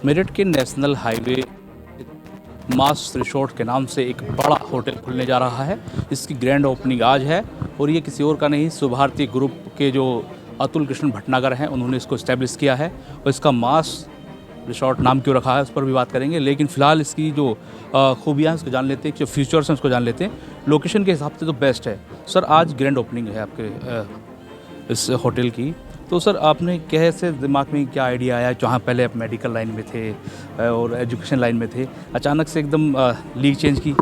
मेरठ के national highway मास resort के नाम से एक बड़ा होटल खुलने जा रहा है। इसकी ग्रैंड ओपनिंग आज है और ये किसी और का नहीं, सुभारती ग्रुप के जो अतुल कृष्ण भटनागर हैं उन्होंने इसको इस्टेब्लिश किया है। और इसका मास रिसोर्ट नाम क्यों रखा है उस पर भी बात करेंगे, लेकिन फ़िलहाल इसकी जो खूबियाँ हैं उसको जान लेते हैं, जो फीचर्स हैं उसको जान लेते हैं। लोकेशन के हिसाब से तो बेस्ट है। सर, आज ग्रैंड ओपनिंग है आपके इस होटल की, तो सर आपने कैसे, दिमाग में क्या आइडिया आया, जहाँ पहले आप मेडिकल लाइन में थे और एजुकेशन लाइन में थे, अचानक से एकदम लीग चेंज की?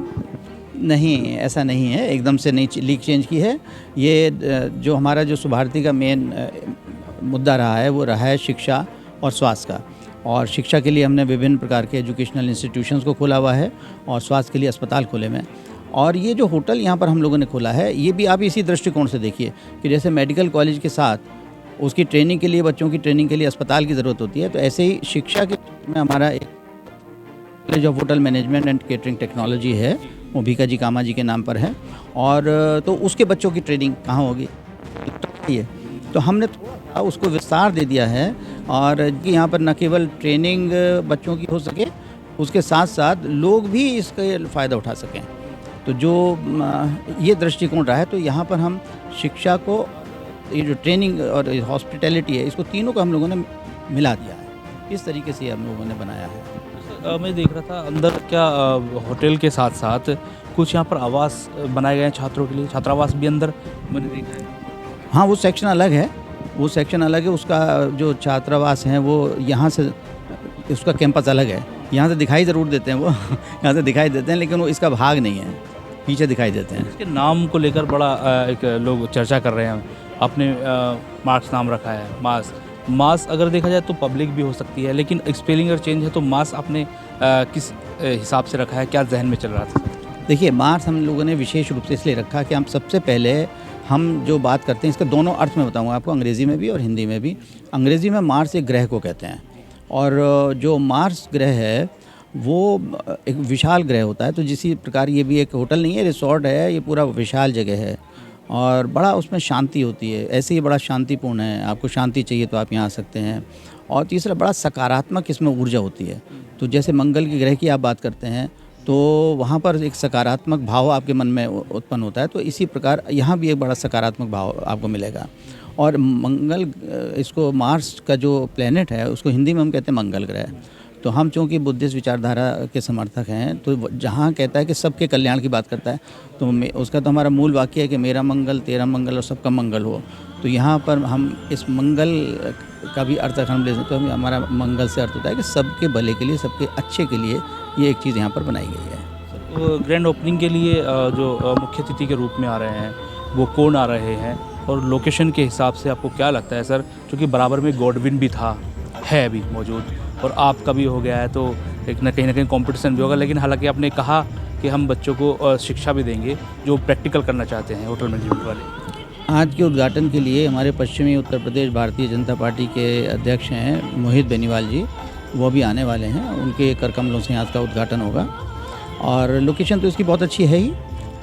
नहीं, ऐसा नहीं है, एकदम से नहीं लीग चेंज की है। ये जो हमारा जो सुभारती का मेन मुद्दा रहा है वो रहा है शिक्षा और स्वास्थ्य का। और शिक्षा के लिए हमने विभिन्न प्रकार के एजुकेशनल इंस्टीट्यूशंस को खोला हुआ है और स्वास्थ्य के लिए अस्पताल खोले हुए हैं। और ये जो होटल यहाँ पर हम लोगों ने खोला है, ये भी आप इसी दृष्टिकोण से देखिए कि जैसे मेडिकल कॉलेज के साथ उसकी ट्रेनिंग के लिए, बच्चों की ट्रेनिंग के लिए अस्पताल की ज़रूरत होती है, तो ऐसे ही शिक्षा के में हमारा एक college of hotel management and catering technology है, वो भीखा जी कामा जी के नाम पर है। और तो उसके बच्चों की ट्रेनिंग कहाँ होगी, ये तो हमने थोड़ा उसको विस्तार दे दिया है। और कि यहाँ पर न केवल ट्रेनिंग बच्चों की हो सके, उसके साथ साथ लोग भी इसका फ़ायदा उठा सकें। तो जो ये दृष्टिकोण रहा है, तो यहाँ पर हम शिक्षा को, ये जो ट्रेनिंग और हॉस्पिटैलिटी है, इसको तीनों को हम लोगों ने मिला दिया है। इस तरीके से हम लोगों ने बनाया है। मैं देख रहा था अंदर क्या होटल के साथ साथ कुछ यहाँ पर आवास बनाए गए हैं छात्रों के लिए, छात्रावास भी अंदर मैंने देखा है। हाँ, वो सेक्शन अलग है, वो सेक्शन अलग है। उसका जो छात्रावास हैं वो यहाँ से, उसका कैंपस अलग है। यहाँ से दिखाई ज़रूर देते हैं वो यहाँ से दिखाई देते हैं, लेकिन वो इसका भाग नहीं है, पीछे दिखाई देते हैं। इसके नाम को लेकर बड़ा एक लोग चर्चा कर रहे हैं। आपने मार्क्स नाम रखा है, मास अगर देखा जाए तो पब्लिक भी हो सकती है, लेकिन स्पेलिंग अगर चेंज है तो मास आपने किस हिसाब से रखा है, क्या जहन में चल रहा था? देखिए, मार्स हम लोगों ने विशेष रूप से इसलिए रखा कि हम सबसे पहले हम जो बात करते हैं, इसके दोनों अर्थ में बताऊंगा आपको, अंग्रेज़ी में भी और हिंदी में भी। अंग्रेज़ी में मार्स एक ग्रह को कहते हैं, और जो मार्स ग्रह है वो एक विशाल ग्रह होता है। तो जिसी प्रकार ये भी एक होटल नहीं है, रिसोर्ट है, ये पूरा विशाल जगह है और बड़ा उसमें शांति होती है। ऐसे ही बड़ा शांतिपूर्ण है, आपको शांति चाहिए तो आप यहाँ आ सकते हैं। और तीसरा, बड़ा सकारात्मक इसमें ऊर्जा होती है। तो जैसे मंगल के ग्रह की आप बात करते हैं, तो वहाँ पर एक सकारात्मक भाव आपके मन में उत्पन्न होता है, तो इसी प्रकार यहाँ भी एक बड़ा सकारात्मक भाव आपको मिलेगा। और मंगल, इसको मार्स का जो प्लेनेट है उसको हिंदी में हम कहते हैं मंगल ग्रह। तो हम चूँकि बुद्धिस्ट विचारधारा के समर्थक हैं, तो जहाँ कहता है कि सबके कल्याण की बात करता है, तो उसका तो हमारा मूल वाक्य है कि मेरा मंगल तेरा मंगल और सबका मंगल हो। तो यहाँ पर हम इस मंगल का भी अर्थ हम ले सकते हैं। हमारा मंगल से अर्थ होता है कि सबके भले के लिए, सबके अच्छे के लिए ये एक चीज़ यहाँ पर बनाई गई है। ग्रैंड ओपनिंग के लिए जो मुख्य अतिथि के रूप में आ रहे हैं वो कौन आ रहे हैं, और लोकेशन के हिसाब से आपको क्या लगता है सर? क्योंकि बराबर में गॉडविन भी था, है अभी मौजूद, और आपका भी हो गया है, तो एक ना कहीं कंपटीशन भी होगा। लेकिन हालांकि आपने कहा कि हम बच्चों को शिक्षा भी देंगे जो प्रैक्टिकल करना चाहते हैं होटल मैनेजमेंट वाले। आज के उद्घाटन के लिए हमारे पश्चिमी उत्तर प्रदेश भारतीय जनता पार्टी के अध्यक्ष हैं मोहित बेनीवाल जी, वो भी आने वाले हैं। उनके कर कमलों से आज का उद्घाटन होगा। और लोकेशन तो इसकी बहुत अच्छी है ही,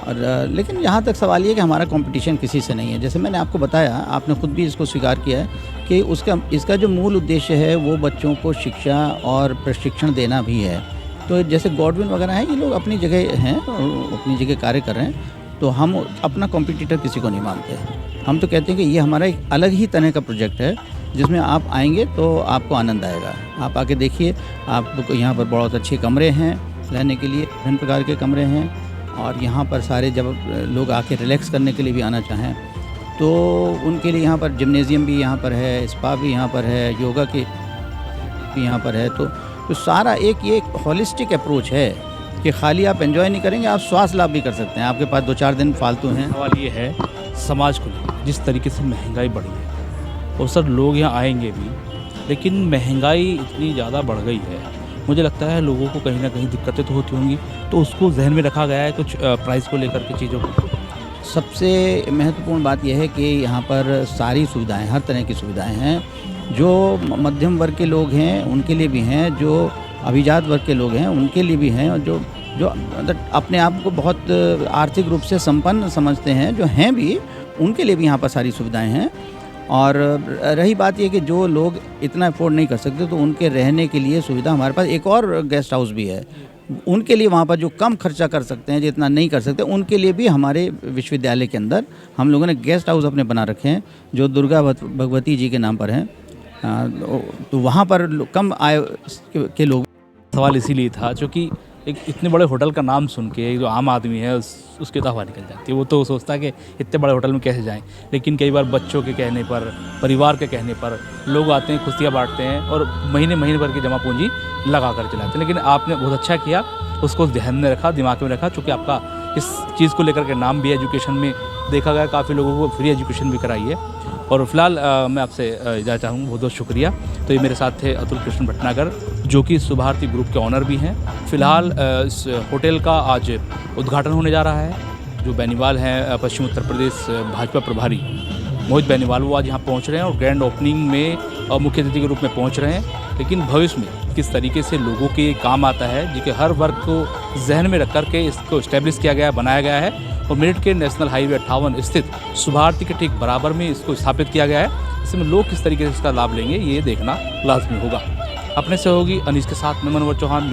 और लेकिन यहाँ तक सवाल ये कि हमारा कंपटीशन किसी से नहीं है। जैसे मैंने आपको बताया, आपने खुद भी इसको स्वीकार किया है कि इसका जो मूल उद्देश्य है वो बच्चों को शिक्षा और प्रशिक्षण देना भी है। तो जैसे गॉडविन वगैरह हैं, ये लोग अपनी जगह हैं और अपनी जगह कार्य कर रहे हैं, तो हम अपना कॉम्पिटिटर किसी को नहीं मानते। हम तो कहते हैं कि ये हमारा एक अलग ही तरह का प्रोजेक्ट है, जिसमें आप आएंगे तो आपको आनंद आएगा। आप आके देखिए, आपको यहाँ पर बहुत अच्छे कमरे हैं रहने के लिए, विभिन्न प्रकार के कमरे हैं। और यहाँ पर सारे, जब लोग आके रिलैक्स करने के लिए भी आना चाहें तो उनके लिए यहाँ पर जिम्नेज़ियम भी यहाँ पर है, स्पा भी यहाँ पर है, योगा की भी यहाँ पर है। तो सारा एक ये हॉलिस्टिक अप्रोच है कि खाली आप एंजॉय नहीं करेंगे, आप स्वास्थ्य लाभ भी कर सकते हैं। आपके पास 2-4 दिन फालतू हैं। सवाल ये है, समाज को लेकर जिस तरीके से महंगाई बढ़ी है, और सर लोग यहाँ आएंगे भी, लेकिन महंगाई इतनी ज़्यादा बढ़ गई है, मुझे लगता है लोगों को कहीं ना कहीं दिक्कतें तो होती होंगी, तो उसको जहन में रखा गया है कुछ प्राइस को लेकर के चीज़ों को? सबसे महत्वपूर्ण बात यह है कि यहाँ पर सारी सुविधाएं, हर तरह की सुविधाएं हैं। जो मध्यम वर्ग के लोग हैं उनके लिए भी हैं, जो अभिजात वर्ग के लोग हैं उनके लिए भी हैं, और जो मतलब अपने आप को बहुत आर्थिक रूप से संपन्न समझते हैं, जो हैं भी, उनके लिए भी यहाँ पर सारी सुविधाएं हैं। और रही बात ये कि जो लोग इतना अफोर्ड नहीं कर सकते तो उनके रहने के लिए सुविधा हमारे पास एक और गेस्ट हाउस भी है। उनके लिए वहाँ पर जो कम खर्चा कर सकते हैं, जो इतना नहीं कर सकते, उनके लिए भी हमारे विश्वविद्यालय के अंदर हम लोगों ने गेस्ट हाउस अपने बना रखे हैं जो दुर्गा भगवती जी के नाम पर हैं। तो वहाँ पर कम आय के लोग। सवाल इसीलिए था क्योंकि एक इतने बड़े होटल का नाम सुन के जो आम आदमी है उसकी तो हवा निकल जाती है। वो तो सोचता है कि इतने बड़े होटल में कैसे जाएं। लेकिन कई बार बच्चों के कहने पर, परिवार के कहने पर लोग आते हैं, खुशियाँ बांटते हैं और महीने महीने भर की जमा पूंजी लगा कर चलाते हैं। लेकिन आपने बहुत अच्छा किया, उसको ध्यान में रखा, दिमाग में रखा, चूँकि आपका इस चीज़ को लेकर के नाम भी एजुकेशन में देखा गया, काफ़ी लोगों को फ्री एजुकेशन भी कराई है। और फिलहाल मैं आपसे इजाज़त चाहूँगा, बहुत बहुत शुक्रिया। तो ये मेरे साथ थे अतुल कृष्ण भटनागर, जो कि सुभारती ग्रुप के ऑनर भी हैं। फिलहाल इस होटल का आज उद्घाटन होने जा रहा है। जो बेनीवाल हैं पश्चिम उत्तर प्रदेश भाजपा प्रभारी मोहित बेनीवाल, वो आज यहाँ पहुँच रहे हैं और ग्रैंड ओपनिंग में मुख्य अतिथि के रूप में पहुँच रहे हैं। लेकिन भविष्य में किस तरीके से लोगों के काम आता है, जिसके हर वर्ग को जहन में रख कर के इसको इस्टेब्लिश किया गया है, बनाया गया है और मेरठ के नेशनल हाईवे 58 स्थित सुभारती के ठीक बराबर में इसको स्थापित किया गया है। इसमें लोग किस तरीके से इसका लाभ लेंगे, ये देखना लाजमी होगा। अपने सहयोगी अनीस के साथ मैं मनोहर चौहान।